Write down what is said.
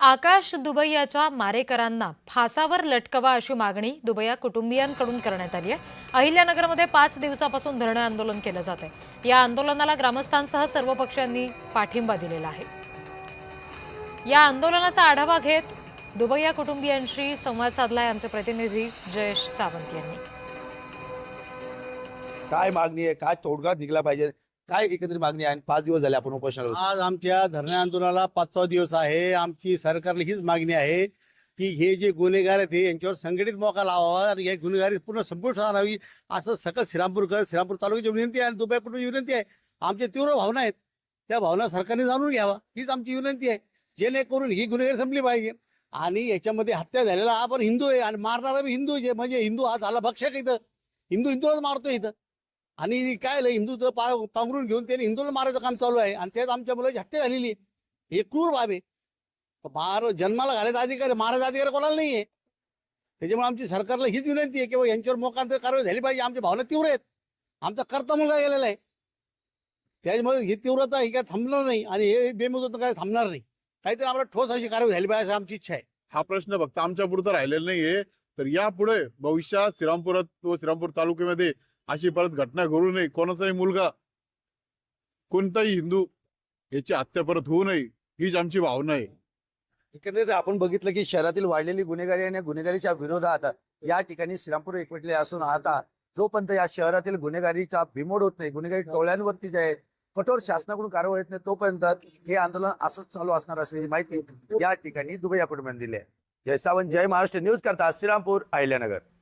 आकाश दुबैयाच्या मारेकरांना फासावर लटकवा अशी मागणी दुबैया कुटुंबियांकडून करण्यात आली आहे। अहिल्यानगरमध्ये 5 दिवसापासून धरणे आंदोलन केलं जात आहे। या आंदोलनाला ग्रामस्थांसह सर्व पक्षांनी पाठिंबा दिलेला आहे। या आंदोलनाचा आढावा घेत दुबैया कुटुंबियांशी संवाद साधलाय आमचे प्रतिनिधी जयेश सावंत यांनी। काय मागणी आहे, काय तोडगा निघला पाहिजे, काय एकत्रित मागणी आहे? 5 दिवस झाले आपण उपोषणाला बसलो. आज आमच्या धरणे आंदोलनाला 5वा दिवस आहे। आमची सरकारला हीच मागणी आहे की हे जे गुन्हेगार आहेत यांच्यावर संघटित मोका लावावा आणि या गुन्हेगारी पूर्ण संपूर्ण आणावी असं सकल श्रीरामपूर तालुक्याची विनंती आहे आणि दुबई कुटुंबाची विनंती आहे। आमच्या तीव्र भावना आहेत, त्या भावना सरकारने जाणून घ्यावा हीच आमची विनंती आहे, जेणेकरून ही गुन्हेगारी संपली पाहिजे। आणि याच्यामध्ये हत्या झालेला आपण हिंदू आहे आणि मारणारा बी हिंदू आहे, म्हणजे हिंदू हा झाला भक्षक इथं, हिंदू हिंदूलाच मारतो इथं। आणि काय हिंदूचं पांघरून घेऊन त्याने हिंदूला मारायचं काम चालू आहे आणि त्यात आमच्या मुलाची हत्या झालेली आहे। हे क्रूर बाब आहे। जन्माला घालायचा अधिकार मारायचा अधिकार कोणाला नाही आहे। त्याच्यामुळे आमची सरकारला हीच विनंती आहे की यांच्यावर मोकांतर कारवाई झाली पाहिजे। आमच्या भावना तीव्र आहेत, आमचा करता मुलगा गेलेला आहे, त्याच्यामुळे ही तीव्रता ही काय थांबणार नाही आणि हे बेमुदत काय थांबणार नाही। काहीतरी आम्हाला ठोस अशी कारवाई झाली पाहिजे अशी आमची इच्छा आहे। हा प्रश्न फक्त आमच्या पुरता राहिलेला नाहीये, तर यापुढे भविष्यात श्रीरामपुरात व श्रीरामपूर तालुक्यामध्ये अशी परत घटना घडू नये। कोणाचाही मुलगा, कोणताही हिंदू याची हत्या परत होऊ नये हीच आमची भावना आहे। एकंदरीत आपण बघितलं की शहरातील वाढलेली गुन्हेगारी आणि गुन्हेगारीच्या विरोधात या ठिकाणी श्रीरामपूर एकवटले असून आता जोपर्यंत या शहरातील गुन्हेगारीचा बिमोड होत नाही, गुन्हेगारी टोळ्यांवरती जे आहे कठोर शासनाकडून कारवाई होत नाही, तोपर्यंत हे आंदोलन असंच चालू असणार असल्याची माहिती या ठिकाणी दुबैया कुटुंबाने दिली आहे। जय सावंत, जय महाराष्ट्र न्यूज करता श्रीरामपूर, अहिल्यानगर।